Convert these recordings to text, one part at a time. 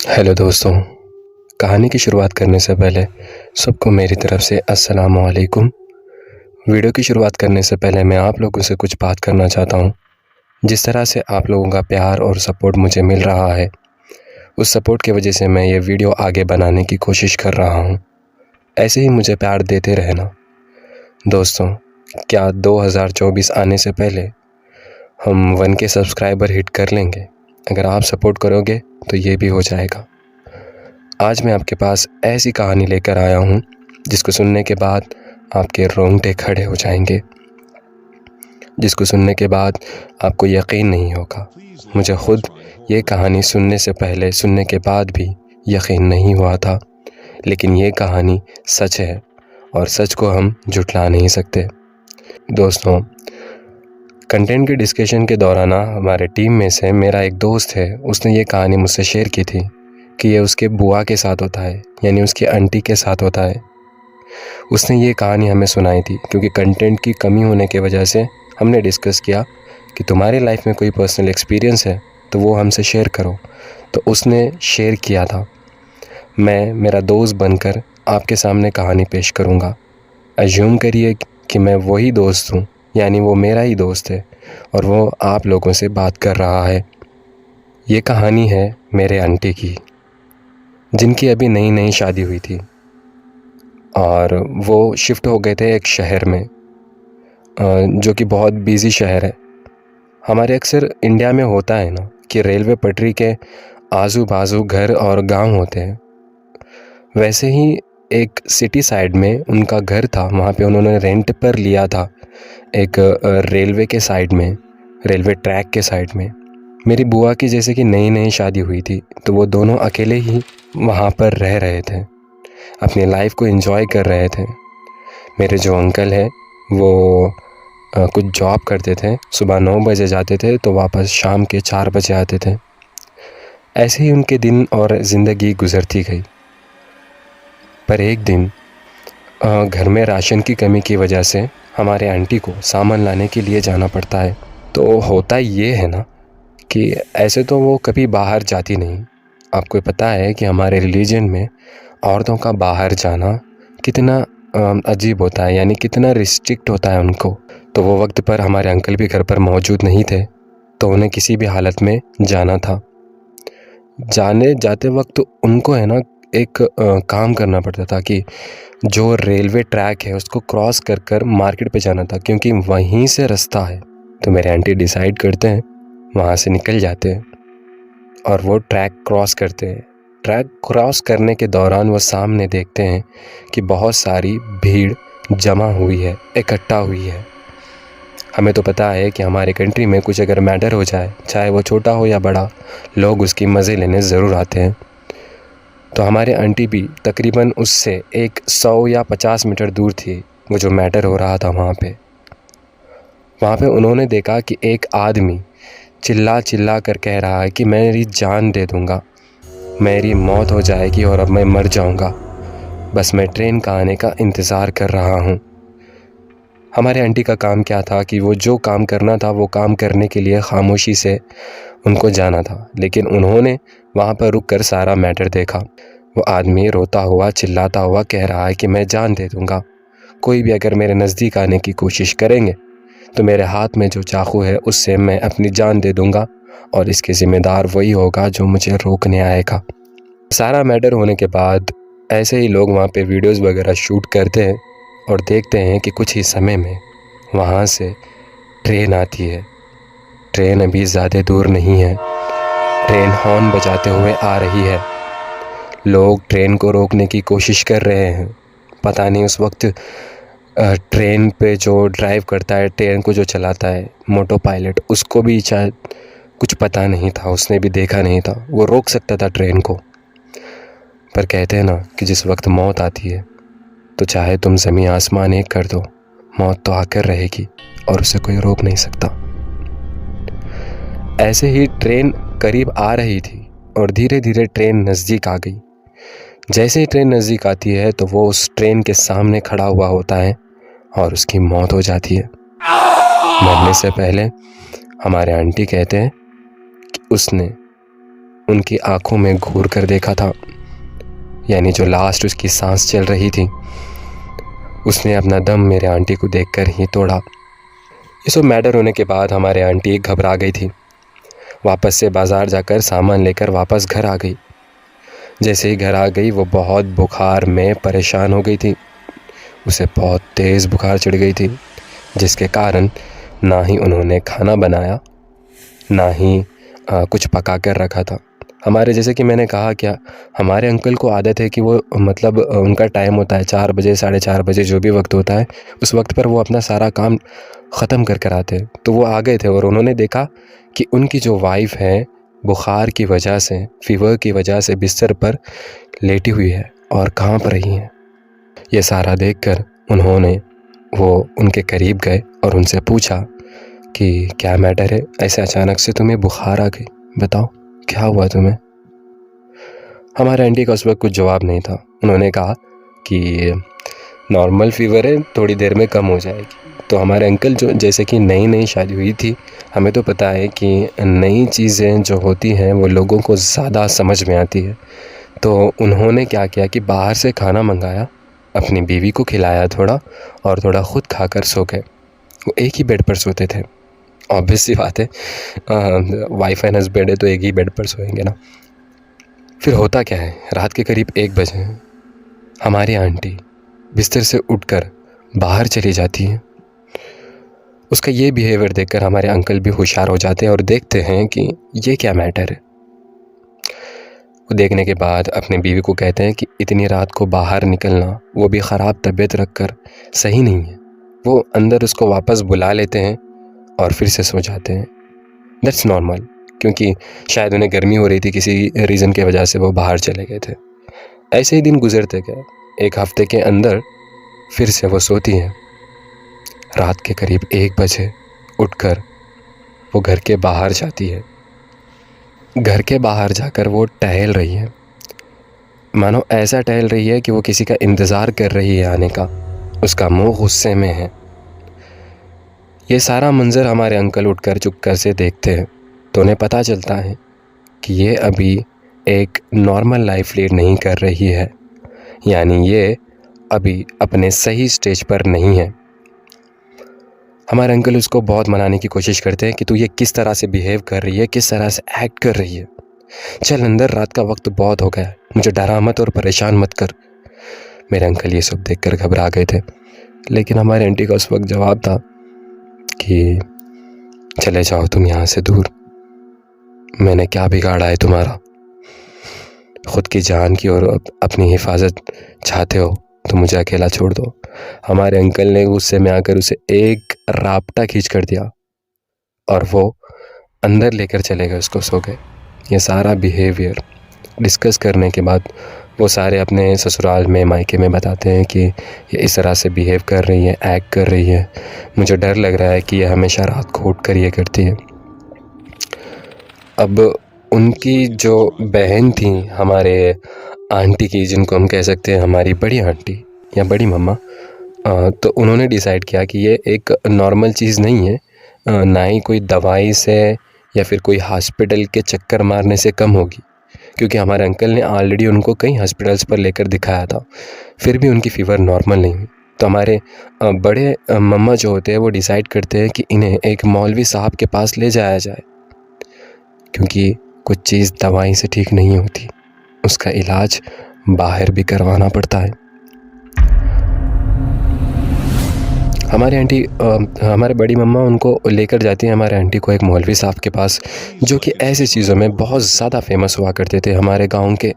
Hello दोस्तों। कहानी की शुरुआत करने से पहले सबको मेरी तरफ से अस्सलामु अलैकुम। वीडियो की शुरुआत करने से पहले मैं आप लोगों से कुछ बात करना चाहता हूँ। जिस तरह से आप लोगों का प्यार और सपोर्ट मुझे मिल रहा है, उस सपोर्ट की वजह से मैं ये वीडियो आगे बनाने की कोशिश कर रहा हूँ। ऐसे ही मुझे प्यार देते रहना। दोस्तों, क्या 2024 आने से पहले हम 1K सब्सक्राइबर हिट कर लेंगे? अगर आप सपोर्ट करोगे तो ये भी हो जाएगा। आज मैं आपके पास ऐसी कहानी लेकर आया हूँ जिसको सुनने के बाद आपके रोंगटे खड़े हो जाएंगे, जिसको सुनने के बाद आपको यकीन नहीं होगा। मुझे खुद ये कहानी सुनने से पहले, सुनने के बाद भी यकीन नहीं हुआ था, लेकिन ये कहानी सच है और सच को हम झुठला नहीं सकते। दोस्तों, कंटेंट के डिस्कशन के दौरान हमारे टीम में से मेरा एक दोस्त है, उसने ये कहानी मुझसे शेयर की थी कि ये उसके बुआ के साथ होता है, यानी उसकी आंटी के साथ होता है। उसने ये कहानी हमें सुनाई थी क्योंकि कंटेंट की कमी होने की वजह से हमने डिस्कस किया कि तुम्हारी लाइफ में कोई पर्सनल एक्सपीरियंस है तो वो हमसे शेयर करो। तो उसने शेयर किया था। मैं मेरा दोस्त बनकर आपके सामने कहानी पेश करूँगा। अज्यूम करिए कि मैं वही दोस्त हूँ, यानी वो मेरा ही दोस्त है और वो आप लोगों से बात कर रहा है। ये कहानी है मेरे आंटी की, जिनकी अभी नई नई शादी हुई थी और वो शिफ्ट हो गए थे एक शहर में, जो कि बहुत बिज़ी शहर है। हमारे अक्सर इंडिया में होता है ना कि रेलवे पटरी के आजू बाजू घर और गांव होते हैं। वैसे ही एक सिटी साइड में उनका घर था, वहाँ पे उन्होंने रेंट पर लिया था एक रेलवे के साइड में, रेलवे ट्रैक के साइड में। मेरी बुआ की जैसे कि नई नई शादी हुई थी, तो वो दोनों अकेले ही वहाँ पर रह रहे थे, अपनी लाइफ को एंजॉय कर रहे थे। मेरे जो अंकल हैं वो कुछ जॉब करते थे, सुबह 9 बजे जाते थे तो वापस शाम के 4 बजे आते थे। ऐसे ही उनके दिन और ज़िंदगी गुजरती गई। पर एक दिन घर में राशन की कमी की वजह से हमारे आंटी को सामान लाने के लिए जाना पड़ता है। तो होता ये है ना कि ऐसे तो वो कभी बाहर जाती नहीं। आपको पता है कि हमारे रिलीजन में औरतों का बाहर जाना कितना अजीब होता है, यानी कितना रिस्ट्रिक्ट होता है उनको। तो वो वक्त पर हमारे अंकल भी घर पर मौजूद नहीं थे, तो उन्हें किसी भी हालत में जाना था। जाने जाते वक्त उनको है ना एक काम करना पड़ता था कि जो रेलवे ट्रैक है उसको क्रॉस कर कर मार्केट पे जाना था, क्योंकि वहीं से रास्ता है। तो मेरे आंटी डिसाइड करते हैं, वहाँ से निकल जाते हैं और वो ट्रैक क्रॉस करते हैं। ट्रैक क्रॉस करने के दौरान वो सामने देखते हैं कि बहुत सारी भीड़ जमा हुई है, इकट्ठा हुई है। हमें तो पता है कि हमारे कंट्री में कुछ अगर मैटर हो जाए, चाहे वो छोटा हो या बड़ा, लोग उसकी मज़े लेने ज़रूर आते हैं। तो हमारे आंटी भी तकरीबन उससे 100 या 50 मीटर दूर थी, वो जो मैटर हो रहा था वहाँ पे उन्होंने देखा कि एक आदमी चिल्ला चिल्ला कर कह रहा है कि मैं मेरी जान दे दूँगा, मेरी मौत हो जाएगी और अब मैं मर जाऊँगा, बस मैं ट्रेन का आने का इंतज़ार कर रहा हूँ। हमारे आंटी का काम क्या था कि वो जो काम करना था वो काम करने के लिए खामोशी से उनको जाना था, लेकिन उन्होंने वहाँ पर रुक कर सारा मैटर देखा। वो आदमी रोता हुआ चिल्लाता हुआ कह रहा है कि मैं जान दे दूँगा, कोई भी अगर मेरे नज़दीक आने की कोशिश करेंगे तो मेरे हाथ में जो चाकू है उससे मैं अपनी जान दे दूँगा और इसके ज़िम्मेदार वही होगा जो मुझे रोकने आएगा। सारा मैटर होने के बाद ऐसे ही लोग वहाँ पे वीडियोज़ वगैरह शूट करते हैं और देखते हैं कि कुछ ही समय में वहाँ से ट्रेन आती है। ट्रेन अभी ज़्यादा दूर नहीं है, ट्रेन हॉर्न बजाते हुए आ रही है। लोग ट्रेन को रोकने की कोशिश कर रहे हैं। पता नहीं उस वक्त ट्रेन पे जो ड्राइव करता है, ट्रेन को जो चलाता है, मोटो पायलट, उसको भी शायद कुछ पता नहीं था, उसने भी देखा नहीं था, वो रोक सकता था ट्रेन को। पर कहते हैं ना कि जिस वक्त मौत आती है तो चाहे तुम ज़मीन आसमान एक कर दो, मौत तो आकर रहेगी और उसे कोई रोक नहीं सकता। ऐसे ही ट्रेन करीब आ रही थी और धीरे धीरे ट्रेन नज़दीक आ गई। जैसे ही ट्रेन नज़दीक आती है तो वो उस ट्रेन के सामने खड़ा हुआ होता है और उसकी मौत हो जाती है। मरने से पहले हमारे आंटी कहते हैं कि उसने उनकी आंखों में घूर कर देखा था, यानी जो लास्ट उसकी सांस चल रही थी, उसने अपना दम मेरे आंटी को देखकर ही तोड़ा। ये सब मैटर होने के बाद हमारे आंटी घबरा गई थी। वापस से बाज़ार जाकर सामान लेकर वापस घर आ गई। जैसे ही घर आ गई वो बहुत बुखार में परेशान हो गई थी। उसे बहुत तेज़ बुखार चढ़ गई थी, जिसके कारण ना ही उन्होंने खाना बनाया, ना ही कुछ पका कर रखा था। हमारे, जैसे कि मैंने कहा, क्या हमारे अंकल को आदत है कि वो मतलब उनका टाइम होता है 4 बजे 4:30 बजे, जो भी वक्त होता है उस वक्त पर वो अपना सारा काम ख़त्म कर कर आते हैं। तो वो आ गए थे और उन्होंने देखा कि उनकी जो वाइफ़ है बुखार की वजह से, फ़ीवर की वजह से बिस्तर पर लेटी हुई है और कांप रही हैं। ये सारा देखकर उन्होंने उनके करीब गए और उनसे पूछा कि क्या मैटर है, ऐसे अचानक से तुम्हें बुखार आ गई, बताओ क्या हुआ तुम्हें। हमारे आंटी का उस वक्त कुछ जवाब नहीं था। उन्होंने कहा कि नॉर्मल फ़ीवर है, थोड़ी देर में कम हो जाएगी। तो हमारे अंकल, जो जैसे कि नई नई शादी हुई थी, हमें तो पता है कि नई चीज़ें जो होती हैं वो लोगों को ज़्यादा समझ में आती है। तो उन्होंने क्या किया कि बाहर से खाना मंगाया, अपनी बीवी को खिलाया थोड़ा, और थोड़ा ख़ुद खाकर सो गए। वो एक ही बेड पर सोते थे। ऑब्वियस सी बात है, वाइफ एंड हस्बैंड है तो एक ही बेड पर सोएंगे ना। फिर होता क्या है, रात के करीब 1 बजे हमारी आंटी बिस्तर से उठकर बाहर चली जाती है। उसका ये बिहेवियर देखकर हमारे अंकल भी होशियार हो जाते हैं और देखते हैं कि ये क्या मैटर है। वो देखने के बाद अपने बीवी को कहते हैं कि इतनी रात को बाहर निकलना, वो भी ख़राब तबीयत रख कर, सही नहीं है। वो अंदर उसको वापस बुला लेते हैं और फिर से सो जाते हैं। दैट्स नॉर्मल, क्योंकि शायद उन्हें गर्मी हो रही थी, किसी रीज़न की वजह से वो बाहर चले गए थे। ऐसे ही दिन गुजरते गए। 1 हफ्ते के अंदर फिर से वो सोती हैं। रात के करीब 1 बजे उठकर वो घर के बाहर जाती है। घर के बाहर जाकर वो टहल रही है, मानो ऐसा टहल रही है कि वो किसी का इंतज़ार कर रही है आने का। उसका मुंह गुस्से में है। ये सारा मंज़र हमारे अंकल उठकर चुपकर से देखते हैं, तो उन्हें पता चलता है कि ये अभी एक नॉर्मल लाइफ लीड नहीं कर रही है, यानी ये अभी अपने सही स्टेज पर नहीं है। हमारे अंकल उसको बहुत मनाने की कोशिश करते हैं कि तू ये किस तरह से बिहेव कर रही है, किस तरह से एक्ट कर रही है, चल अंदर, रात का वक्त बहुत हो गया है, मुझे डरा मत और परेशान मत कर। मेरे अंकल ये सब देखकर घबरा गए थे, लेकिन हमारे आंटी का उस वक्त जवाब था कि चले जाओ तुम यहाँ से दूर, मैंने क्या बिगाड़ा है तुम्हारा, खुद की जान की और अपनी हिफाजत चाहते हो तो मुझे अकेला छोड़ दो। हमारे अंकल ने गुस्से में आकर उसे एक रापटा खींच कर दिया और वो अंदर लेकर चले गए, उसको सो गए। ये सारा बिहेवियर डिस्कस करने के बाद वो सारे अपने ससुराल में, मायके में बताते हैं कि ये इस तरह से बिहेव कर रही है, एक्ट कर रही है, मुझे डर लग रहा है कि ये हमेशा रात को उठ कर ये करती है। अब उनकी जो बहन थी हमारे आंटी की, जिनको हम कह सकते हैं हमारी बड़ी आंटी या बड़ी मम्मा, तो उन्होंने डिसाइड किया कि ये एक नॉर्मल चीज़ नहीं है, ना ही कोई दवाई से या फिर कोई हॉस्पिटल के चक्कर मारने से कम होगी, क्योंकि हमारे अंकल ने ऑलरेडी उनको कई हॉस्पिटल्स पर लेकर दिखाया था, फिर भी उनकी फ़ीवर नॉर्मल नहीं हुई। तो हमारे बड़े मम्मा जो होते हैं वो डिसाइड करते हैं कि इन्हें एक मौलवी साहब के पास ले जाया जाए, क्योंकि कुछ चीज़ दवाई से ठीक नहीं होती, उसका इलाज बाहर भी करवाना पड़ता है। हमारी आंटी, हमारे बड़ी मम्मा उनको लेकर जाती हैं हमारे आंटी को एक मौलवी साहब के पास, जो कि ऐसी चीज़ों में बहुत ज़्यादा फेमस हुआ करते थे हमारे गांव के।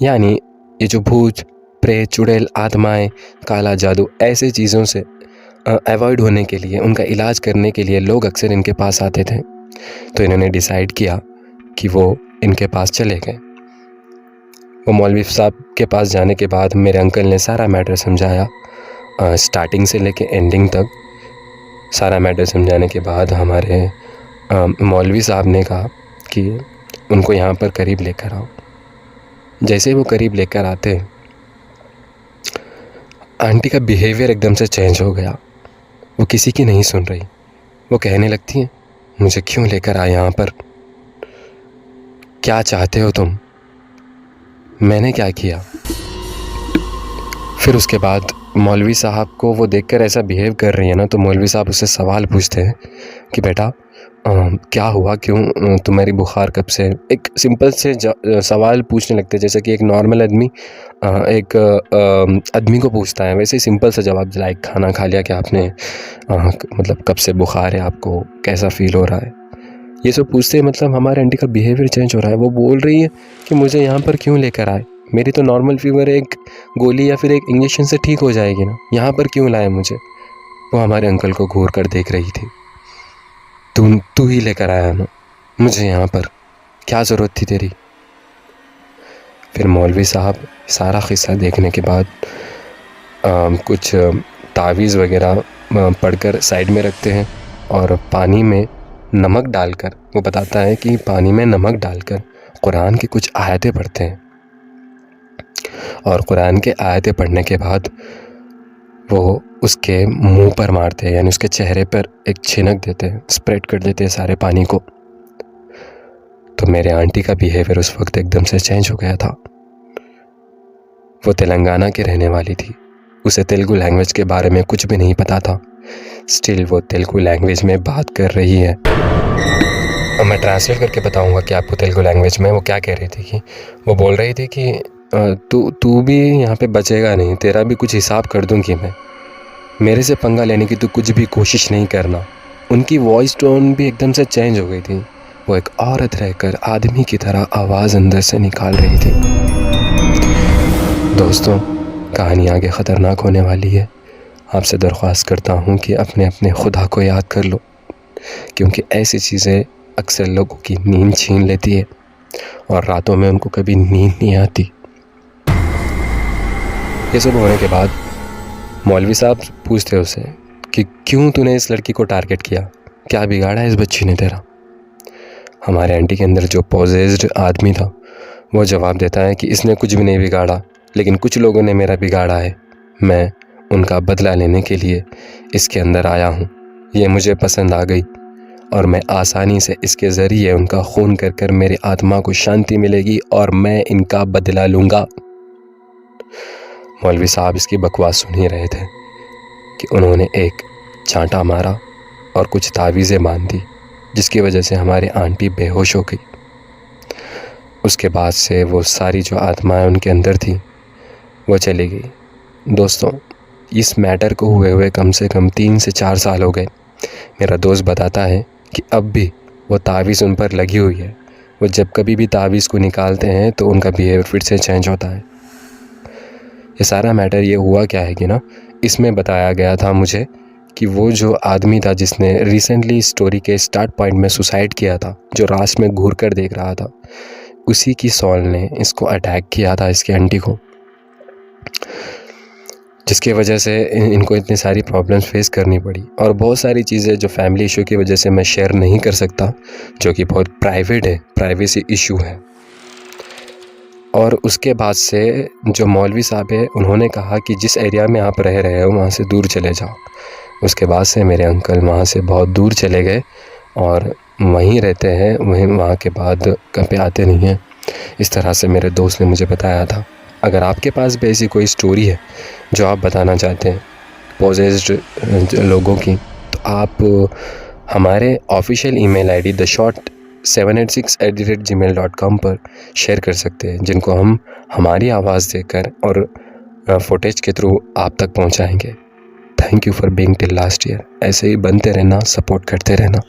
यानी ये जो भूत प्रेत, चुड़ैल, आत्माएं, काला जादू, ऐसे चीज़ों से अवॉइड होने के लिए, उनका इलाज करने के लिए लोग अक्सर इनके पास आते थे। तो इन्होंने डिसाइड किया कि वो इनके पास चले गए। वो मौलवी साहब के पास जाने के बाद मेरे अंकल ने सारा मैटर समझाया, स्टार्टिंग से लेके एंडिंग तक सारा मैटर समझाने के बाद हमारे मौलवी साहब ने कहा कि उनको यहाँ पर करीब लेकर आओ। जैसे ही वो करीब लेकर आते, आंटी का बिहेवियर एकदम से चेंज हो गया। वो किसी की नहीं सुन रही। वो कहने लगती हैं, मुझे क्यों लेकर आए यहाँ पर, क्या चाहते हो तुम? मैंने क्या किया? फिर उसके बाद मौलवी साहब को वो देखकर ऐसा बिहेव कर रही है ना, तो मौलवी साहब उससे सवाल पूछते हैं कि बेटा क्या हुआ, क्यों तुम्हारी बुखार कब से? एक सिंपल से सवाल पूछने लगते हैं, जैसे कि एक नॉर्मल आदमी एक आदमी को पूछता है, वैसे ही सिंपल सा जवाब, लाइक खाना खा लिया क्या आपने, मतलब कब से बुखार है आपको, कैसा फील हो रहा है, ये सब पूछते हैं। मतलब हमारे आंटी का बिहेवियर चेंज हो रहा है। वो बोल रही है कि मुझे यहाँ पर क्यों लेकर आए, मेरी तो नॉर्मल फीवर है, एक गोली या फिर एक इंजेक्शन से ठीक हो जाएगी ना, यहाँ पर क्यों लाए मुझे? वो हमारे अंकल को घूर कर देख रही थी। तू ही लेकर आया ना मुझे यहाँ पर, क्या ज़रूरत थी तेरी? फिर मौलवी साहब सारा किस्सा देखने के बाद कुछ तावीज़ वगैरह पढ़कर साइड में रखते हैं और पानी में नमक डालकर, वो बताता है कि पानी में नमक डालकर कुरान की कुछ आयतें पढ़ते हैं, और कुरान के आयतें पढ़ने के बाद वो उसके मुंह पर मारते हैं, यानी उसके चेहरे पर एक छिनक देते हैं, स्प्रेड कर देते हैं सारे पानी को। तो मेरे आंटी का बिहेवियर उस वक्त एकदम से चेंज हो गया था। वो तेलंगाना की रहने वाली थी, उसे तेलुगु लैंग्वेज के बारे में कुछ भी नहीं पता था, स्टिल वो तेलुगु लैंग्वेज में बात कर रही है। अब मैं ट्रांसलेट करके बताऊंगा कि आपको तेलुगु लैंग्वेज में वो क्या कह रही थी। कि वो बोल रही थी कि तू भी यहाँ पे बचेगा नहीं, तेरा भी कुछ हिसाब कर दूंगी मैं, मेरे से पंगा लेने की तू कुछ भी कोशिश नहीं करना। उनकी वॉइस टोन भी एकदम से चेंज हो गई थी, वो एक औरत रहकर आदमी की तरह आवाज़ अंदर से निकाल रही थी। दोस्तों, कहानी आगे ख़तरनाक होने वाली है। आपसे दरख्वास्त करता हूँ कि अपने अपने खुदा को याद कर लो, क्योंकि ऐसी चीज़ें अक्सर लोगों की नींद छीन लेती है और रातों में उनको कभी नींद नहीं आती। ये सब होने के बाद मौलवी साहब पूछते उसे कि क्यों तूने इस लड़की को टारगेट किया, क्या बिगाड़ा है इस बच्ची ने तेरा? हमारे आंटी के अंदर जो पॉजेस्ड आदमी था वो जवाब देता है कि इसने कुछ भी नहीं बिगाड़ा, लेकिन कुछ लोगों ने मेरा बिगाड़ा है, मैं उनका बदला लेने के लिए इसके अंदर आया हूँ। ये मुझे पसंद आ गई और मैं आसानी से इसके ज़रिए उनका खून कर कर मेरी आत्मा को शांति मिलेगी और मैं इनका बदला लूँगा। मौलवी साहब इसकी बकवास सुन ही रहे थे कि उन्होंने एक चांटा मारा और कुछ तावीज़ें बांध दी, जिसकी वजह से हमारी आंटी बेहोश हो गई। उसके बाद से वो सारी जो आत्माएं उनके अंदर थी वो चली गई। दोस्तों, इस मैटर को हुए कम से कम 3 से 4 साल हो गए। मेरा दोस्त बताता है कि अब भी वो तावीज़ उन पर लगी हुई है। वो जब कभी भी तावीज़ को निकालते हैं तो उनका बिहेवियर फिर से चेंज होता है। ये सारा मैटर ये हुआ क्या है कि ना, इसमें बताया गया था मुझे कि वो जो आदमी था जिसने रिसेंटली स्टोरी के स्टार्ट पॉइंट में सुसाइड किया था, जो रात में घूर कर देख रहा था, उसी की सॉल ने इसको अटैक किया था, इसकी आंटी को, जिसकी वजह से इनको इतनी सारी प्रॉब्लम्स फेस करनी पड़ी। और बहुत सारी चीज़ें जो फैमिली इशू की वजह से मैं शेयर नहीं कर सकता, जो कि बहुत प्राइवेट है, प्राइवेसी इशू है। और उसके बाद से जो मौलवी साहब है उन्होंने कहा कि जिस एरिया में आप रह रहे हो वहाँ से दूर चले जाओ। उसके बाद से मेरे अंकल वहाँ से बहुत दूर चले गए और वहीं रहते हैं, वहाँ के बाद कभी आते नहीं हैं। इस तरह से मेरे दोस्त ने मुझे बताया था। अगर आपके पास भी ऐसी कोई स्टोरी है जो आप बताना चाहते हैं पॉजेस्ड लोगों की, तो आप हमारे ऑफिशियल ईमेल आईडी theshort786@gmail.com पर शेयर कर सकते हैं, जिनको हम हमारी आवाज़ देकर और फुटेज के थ्रू आप तक पहुंचाएंगे। Thank you for being till last year. ऐसे ही बनते रहना, सपोर्ट करते रहना।